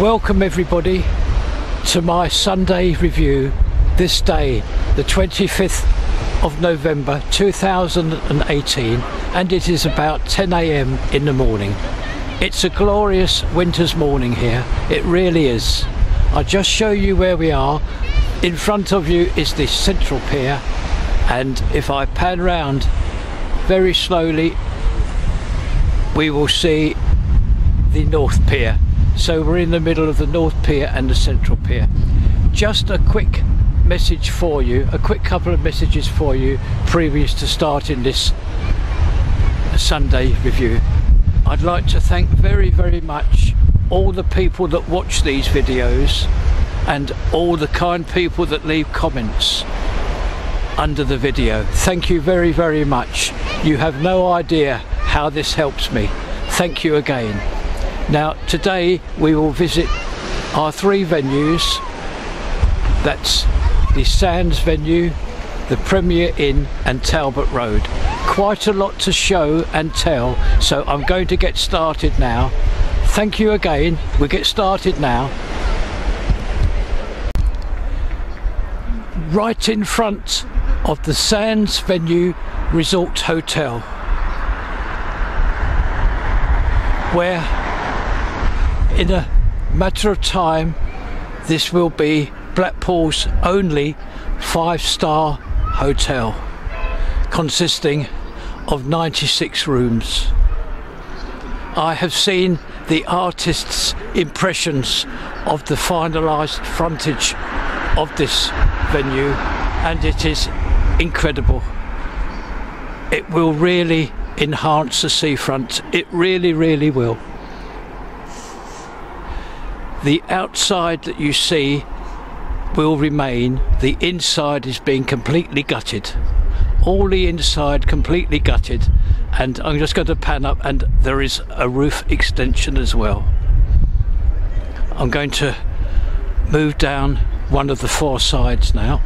Welcome everybody to my Sunday review this day, the 25th of November 2018, and it is about 10 AM in the morning. It's a glorious winter's morning here, it really is. I'll just show you where we are. In front of you is the central pier, and if I pan round very slowly we will see the north pier. So we're in the middle of the north pier and the central pier. Just a quick message for you, a quick couple of messages for you previous to starting this Sunday review. I'd like to thank very much all the people that watch these videos and all the kind people that leave comments under the video. Thank you very much. You have no idea how this helps me. Thank you again. Now today we will visit our three venues. That's the Sands venue, the Premier Inn and Talbot Road. Quite a lot to show and tell, so I'm going to get started now. Thank you again. We'll get started now. Right in front of the Sands venue Resort Hotel, where in a matter of time this will be Blackpool's only 5-star hotel, consisting of 96 rooms. I have seen the artists' impressions of the finalised frontage of this venue, and it is incredible. It will really enhance the seafront. It really will. The outside that you see will remain. The inside is being completely gutted. All the inside completely gutted, and I'm just going to pan up, and there is a roof extension as well. I'm going to move down one of the four sides now.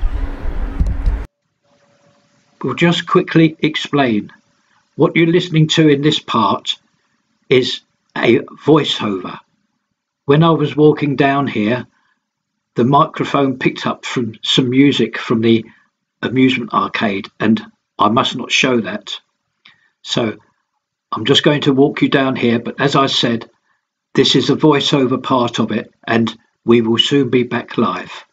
We'll just quickly explain. What you're listening to in this part is a voiceover. When I was walking down here, the microphone picked up from some music from the amusement arcade, and I must not show that. So I'm just going to walk you down here, but as I said, this is a voiceover part of it, and we will soon be back live.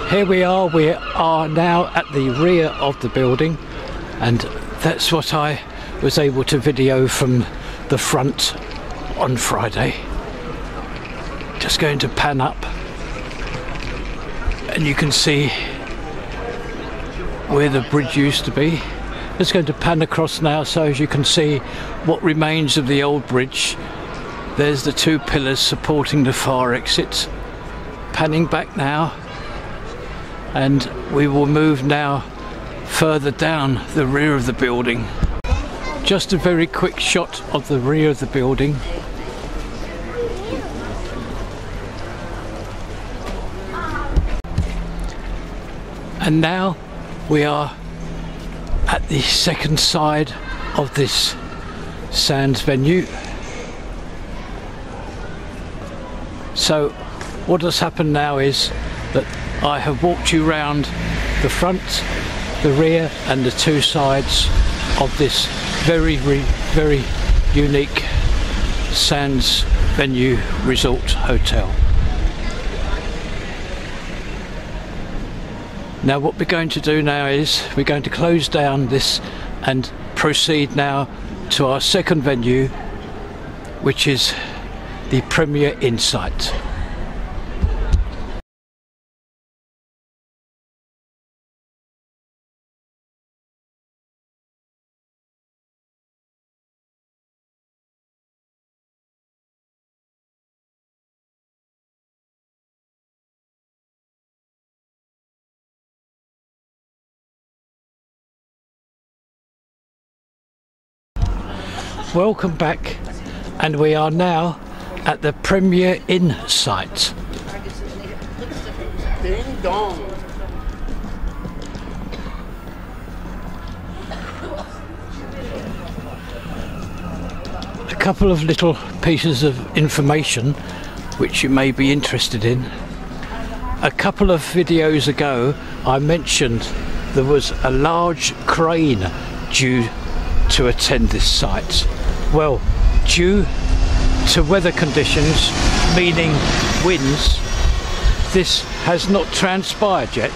Here we are now at the rear of the building, and that's what I was able to video from the front on Friday. Just going to pan up, and you can see where the bridge used to be. Just going to pan across now, so as you can see what remains of the old bridge. There's the two pillars supporting the fire exit. Panning back now, and we will move now further down the rear of the building. Just a very quick shot of the rear of the building. And now we are at the second side of this Sands venue. So what has happened now is that I have walked you round the front, the rear and the two sides of this very unique Sands venue resort hotel. Now what we're going to do now is we're going to close down this and proceed now to our second venue, which is the Premier Inn site. Welcome back, and we are now at the Premier Inn site. Ding dong. couple of little pieces of information which you may be interested in. A couple of videos ago I mentioned there was a large crane due to attend this site. Well, due to weather conditions, meaning winds, this has not transpired yet,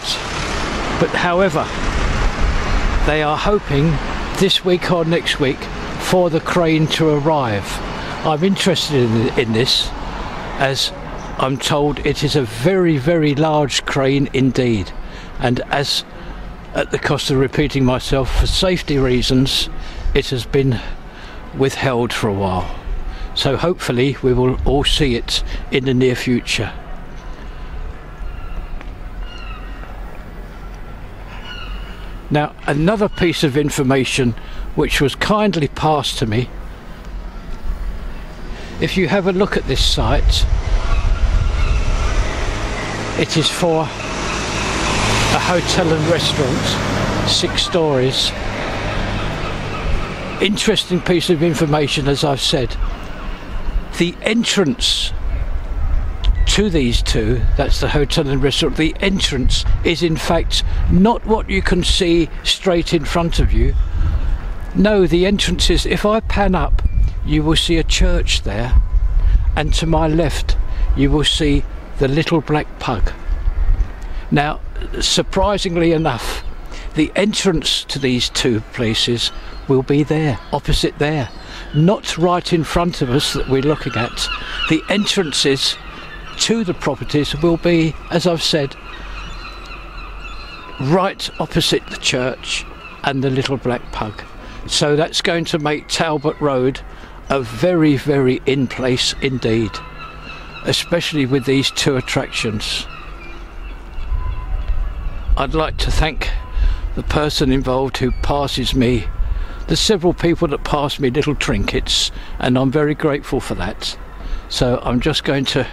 but however they are hoping this week or next week for the crane to arrive. I'm interested in this, as I'm told it is a very, very large crane indeed, and as at the cost of repeating myself, for safety reasons it has been withheld for a while. So hopefully we will all see it in the near future. Now, another piece of information which was kindly passed to me. If you have a look at this site, it is for a hotel and restaurant, 6 stories. Interesting piece of information, as I've said. The entrance to these two, that's the hotel and restaurant, the entrance is in fact not what you can see straight in front of you. No, the entrance is, if I pan up, you will see a church there, and to my left you will see the Little Black Pug. Now, surprisingly enough, the entrance to these two places will be there, opposite there, not right in front of us that we're looking at. The entrances to the properties will be, as I've said, right opposite the church and the Little Black Pug. So that's going to make Talbot Road a very, very in place indeed, especially with these 2 attractions. I'd like to thank the person involved who passes me. There's several people that pass me little trinkets, and I'm very grateful for that. So I'm just going to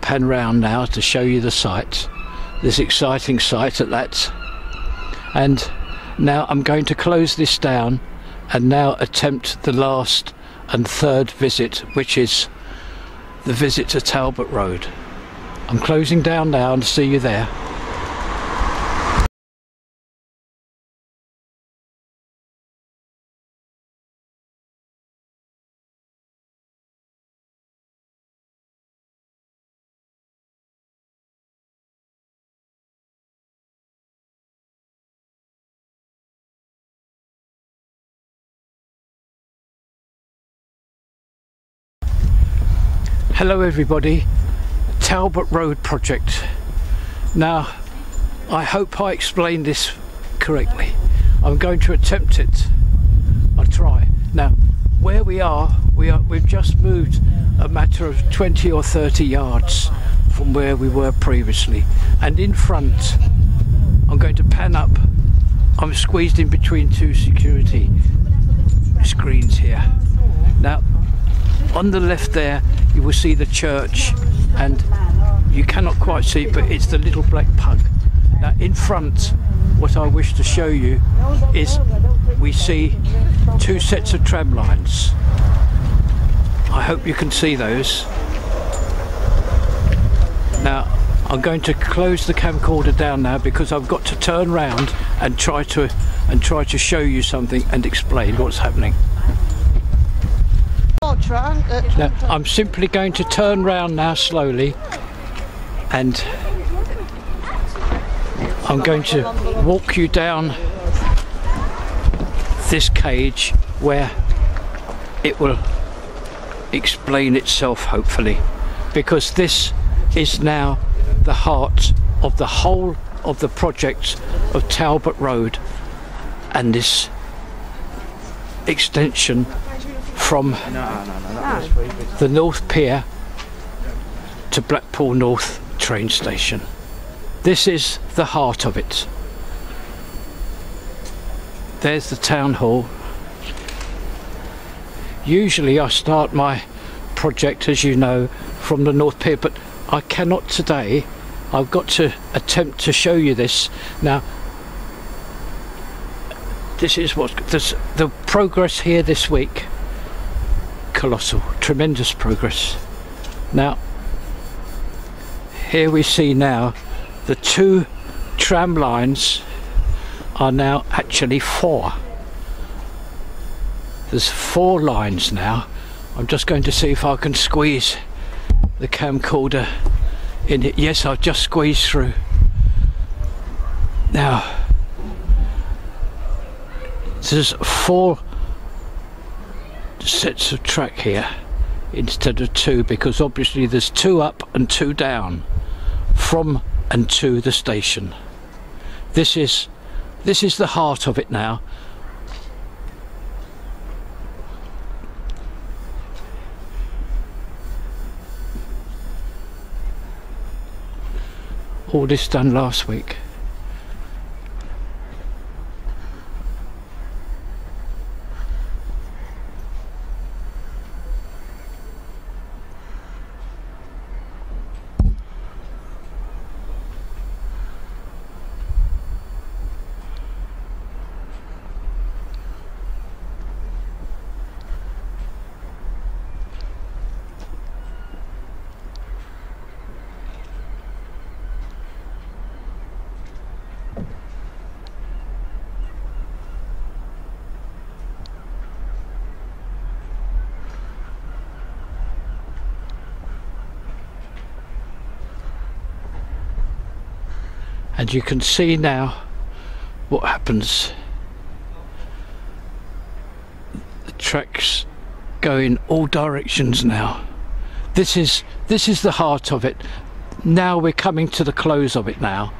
pan round now to show you the site, this exciting site at that. And now I'm going to close this down and now attempt the last and 3rd visit, which is the visit to Talbot Road. I'm closing down now, and see you there. Hello everybody, Talbot Road project. Now, I hope I explained this correctly. I'm going to attempt it. I'll try. Now, where we've just moved a matter of 20 or 30 yards from where we were previously, and in front I'm going to pan up. I'm squeezed in between 2 security screens here. Now, on the left there you will see the church, and you cannot quite see it, but it's the Little Black Pug. Now in front, what I wish to show you is we see 2 sets of tram lines. I hope you can see those. Now I'm going to close the camcorder down now, because I've got to turn round and try to show you something and explain what's happening. Now, I'm simply going to turn round now slowly, and I'm going to walk you down this cage where it will explain itself, hopefully, because this is now the heart of the whole of the project of Talbot Road, and this extension from the North Pier to Blackpool North train station. This is the heart of it. There's the town hall. Usually I start my project, as you know, from the North Pier, but I cannot today. I've got to attempt to show you this. Now, this is the progress here this week. colossal, tremendous progress. Now here we see now the 2 tram lines are now actually 4. There's 4 lines now. I'm just going to see if I can squeeze the camcorder in it. Yes, I've just squeezed through. Now there's 4 sets of track here instead of 2, because obviously there's 2 up and 2 down from and to the station. This is the heart of it now. All this done last week. And you can see now what happens. The tracks go in all directions now. This is the heart of it. Now we're coming to the close of it now.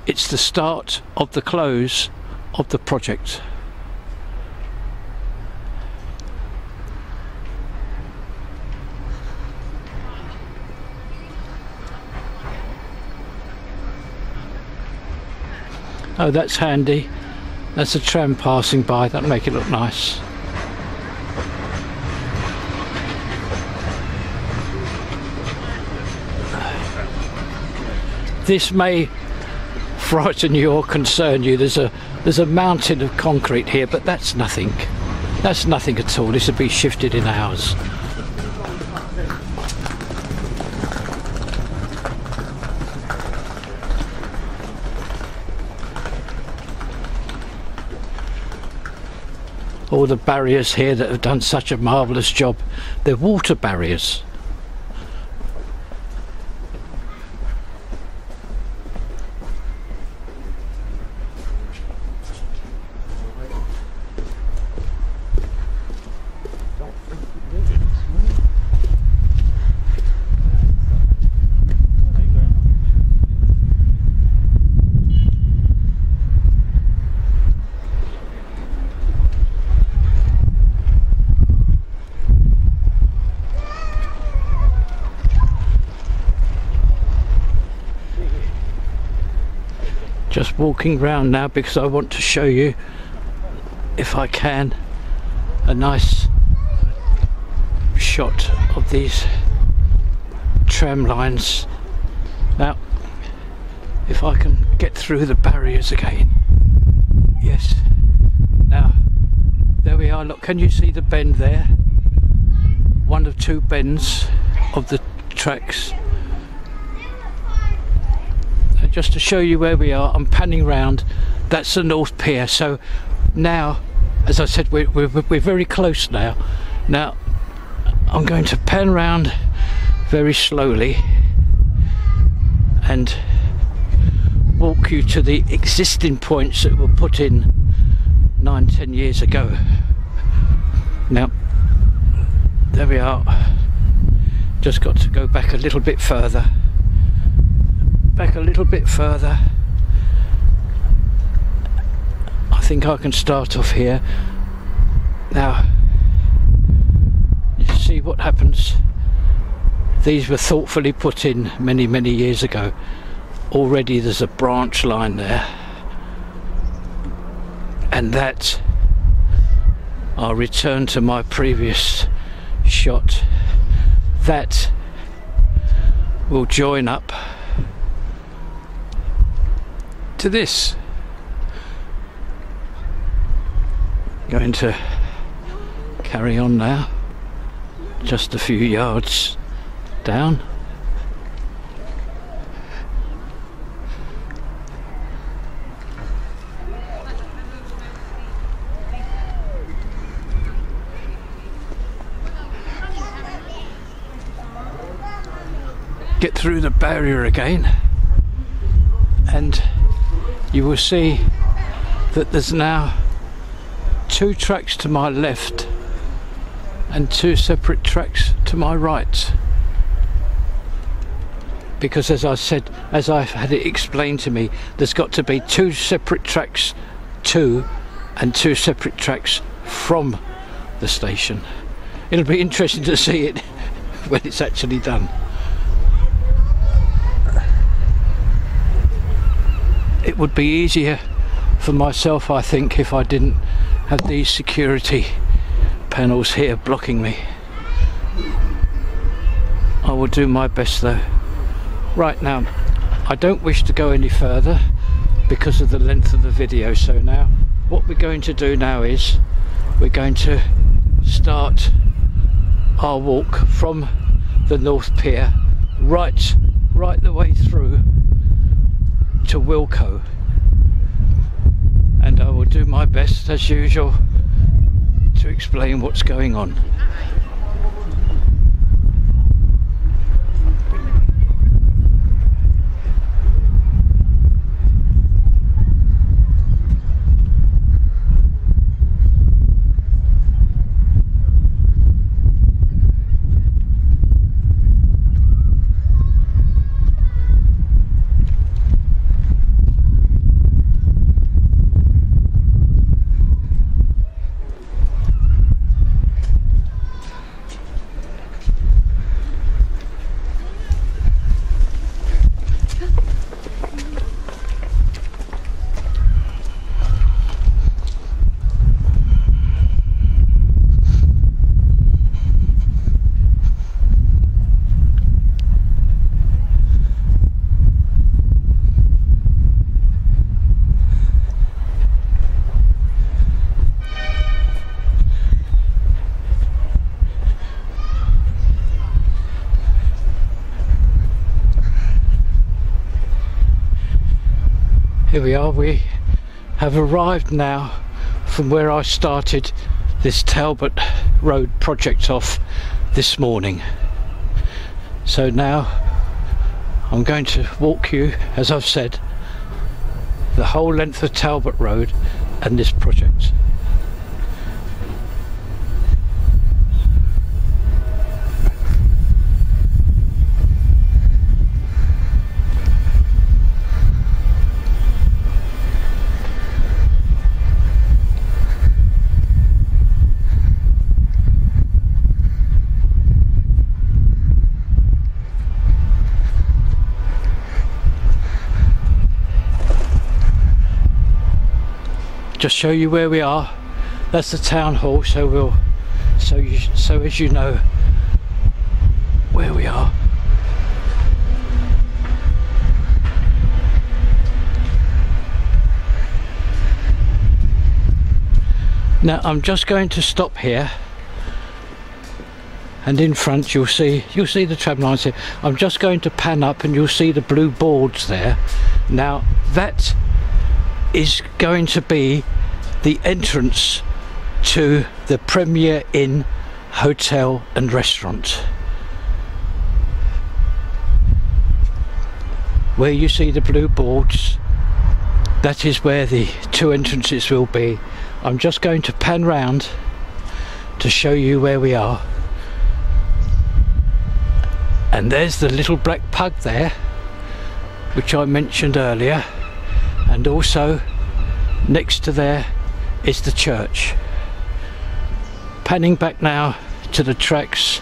It's the start of the close of the project. Oh, that's handy. That's a tram passing by. That'll make it look nice. This may frighten you or concern you. There's a mountain of concrete here, but that's nothing. That's nothing at all. This will be shifted in hours. All the barriers here that have done such a marvellous job, they're water barriers. Just walking round now because I want to show you, if I can, a nice shot of these tram lines. Now, if I can get through the barriers again. Yes. Now, there we are. Look, can you see the bend there? One of 2 bends of the tracks. Just to show you where we are, I'm panning round. That's the North Pier. So now, as I said, we're very close now. Now I'm going to pan round very slowly and walk you to the existing points that were put in 9-10 years ago. Now there we are. Just got to go back a little bit further. Back a little bit further. I think I can start off here. Now, you see what happens. These were thoughtfully put in many years ago. Already there's a branch line there. And that, I'll return to my previous shot, that will join up to this. Going to Carry on now, just a few yards down. Get through the barrier again, and you will see that there's now 2 tracks to my left and 2 separate tracks to my right, because as I said, as I've had it explained to me, there's got to be 2 separate tracks to and 2 separate tracks from the station. It'll be interesting to see it when it's actually done. It would be easier for myself, I think, if I didn't have these security panels here blocking me. I will do my best though. Right now, I don't wish to go any further because of the length of the video, so now what we're going to do now is we're going to start our walk from the North Pier right the way through to Wilko, and I will do my best as usual to explain what's going on. Here we are, we have arrived now from where I started this Talbot Road project off this morning. So now I'm going to walk you, as I've said, the whole length of Talbot Road and this project. Just show you where we are. That's the town hall, so as you know where we are. Now I'm just going to stop here, and in front you'll see the tram lines here. I'm just going to pan up and you'll see the blue boards there. Now that is going to be the entrance to the Premier Inn Hotel and Restaurant. Where you see the blue boards, that is where the 2 entrances will be. I'm just going to pan round to show you where we are. And there's the little black pug there, which I mentioned earlier, and also next to there is the church. Panning back now to the tracks,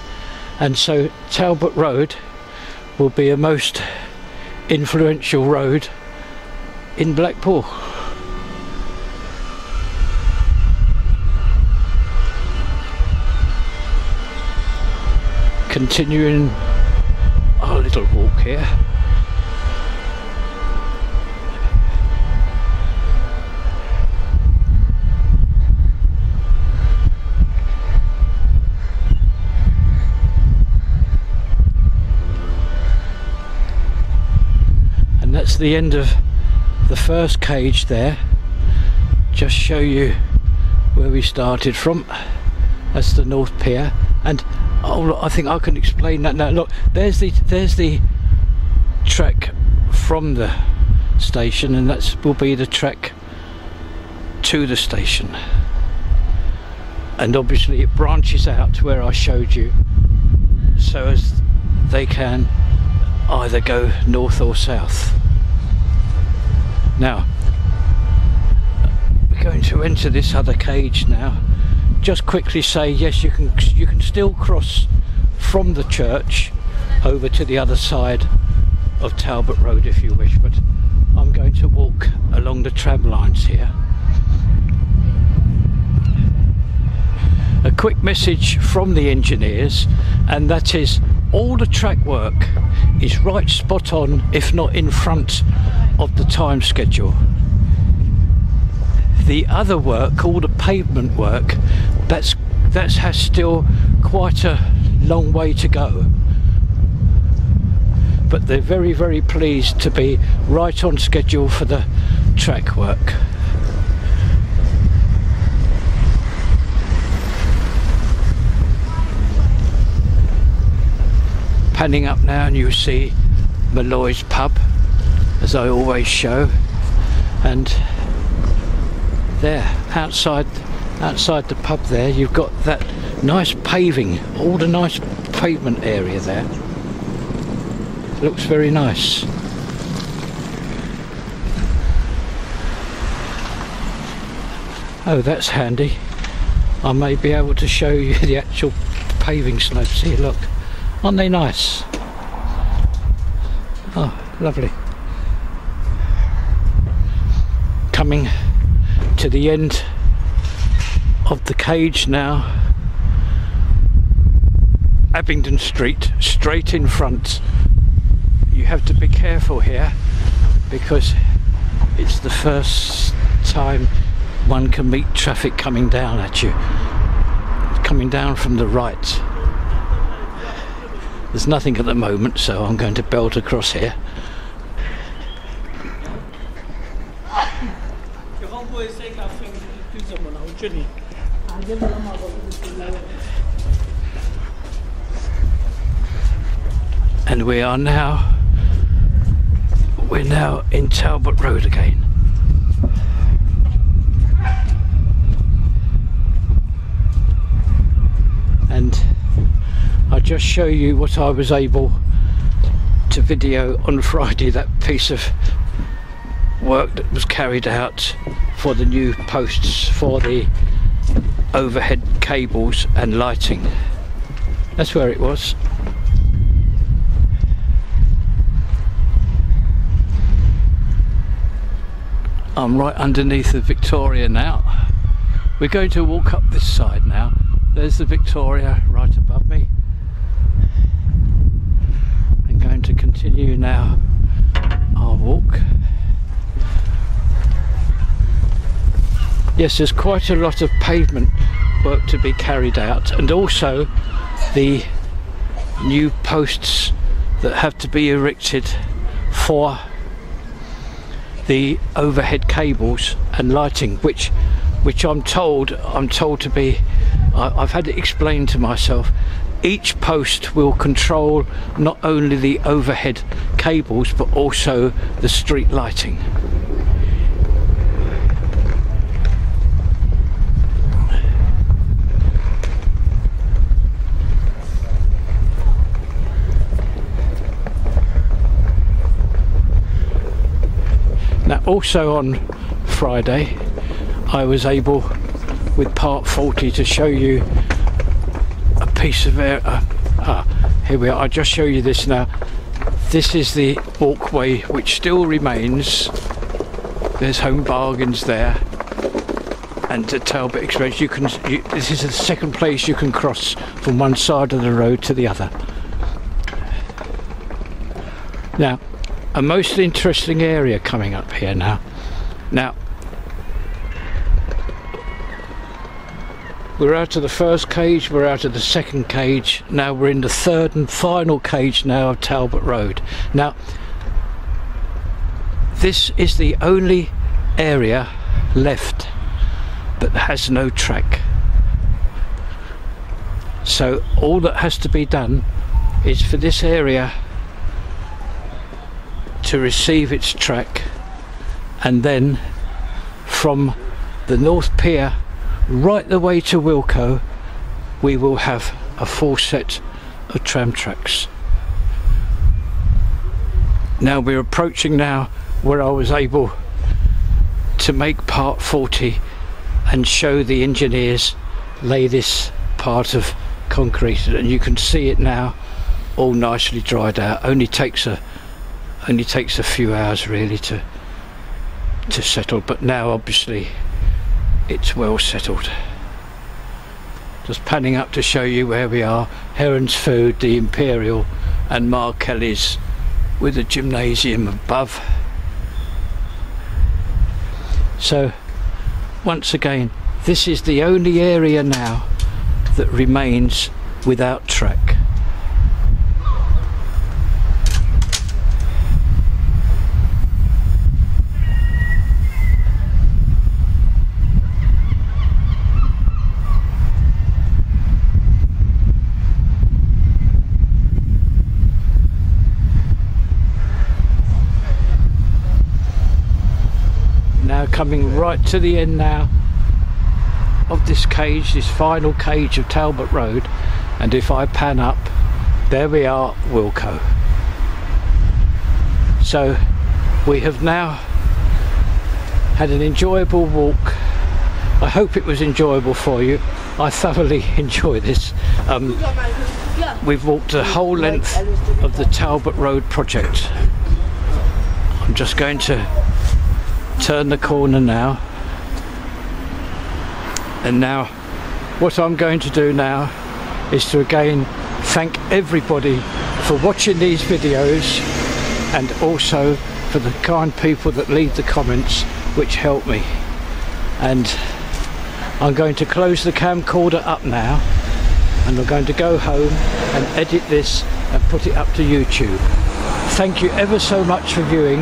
and so Talbot Road will be a most influential road in Blackpool. Continuing our little walk here. that's the end of the first cage there. Just show you where we started from. That's the North Pier, and oh, I think I can explain that now. Look, there's the track from the station, and that will be the track to the station. And obviously it branches out to where I showed you, so as they can either go north or south. Now we're going to enter this other cage now. Just quickly say, yes, you can still cross from the church over to the other side of Talbot Road if you wish, but I'm going to walk along the tram lines here. A quick message from the engineers, and that is all the track work is right spot on, if not in front of the time schedule. The other work, all the pavement work, that has still quite a long way to go, but they're very, very pleased to be right on schedule for the track work. Panning up now, and you see Malloy's pub, as I always show, and there outside the pub there you've got that nice paving, all the nice pavement area there. Looks very nice. Oh, that's handy. I may be able to show you the actual paving slopes here. Look, aren't they nice? Oh, lovely. Coming to the end of the cage now. Abingdon Street, straight in front. You have to be careful here because it's the first time one can meet traffic coming down at you, coming down from the right. There's nothing at the moment, so I'm going to belt across here. And we're now in Talbot Road again. And I'll just show you what I was able to video on Friday, that piece of work that was carried out for the new posts for the overhead cables and lighting. That's where it was. I'm right underneath the Victoria now. We're going to walk up this side now. There's the Victoria right above me. I'm going to continue now our walk. Yes, there's quite a lot of pavement work to be carried out, and also the new posts that have to be erected for the overhead cables and lighting, which I'm told to be, I've had it explained to myself, each post will control not only the overhead cables but also the street lighting. Now also on Friday I was able with part 40 to show you a piece of air. Here we are. I'll just show you this now. This is the walkway which still remains. There's Home Bargains there, and the Talbot Express. This is the second place you can cross from one side of the road to the other. Now, a most interesting area coming up here now. Now, we're out of the first cage, we're out of the second cage, now we're in the third and final cage now of Talbot Road. Now, This is the only area left that has no track. So all that has to be done is for this area to receive its track, and then from the North Pier right the way to Wilko we will have a full set of tram tracks. Now we're approaching now where I was able to make part 40 and show the engineers lay this part of concrete, and you can see it now all nicely dried out. Only takes a few hours really to settle, but now obviously it's well settled. Just panning up to show you where we are. Heron's Food, the Imperial, and Mark Kelly's with a gymnasium above. So once again, this is the only area now that remains without track. Now coming right to the end now of this cage, this final cage of Talbot Road, and if I pan up, there we are, Wilko. So we have now had an enjoyable walk. I hope it was enjoyable for you. I thoroughly enjoy this. We've walked the whole length of the Talbot Road project. I'm just going to turn the corner now, and now what I'm going to do now is to again thank everybody for watching these videos, and also for the kind people that leave the comments which help me. And I'm going to close the camcorder up now, and I'm going to go home and edit this and put it up to YouTube. Thank you ever so much for viewing,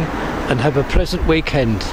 and have a pleasant weekend.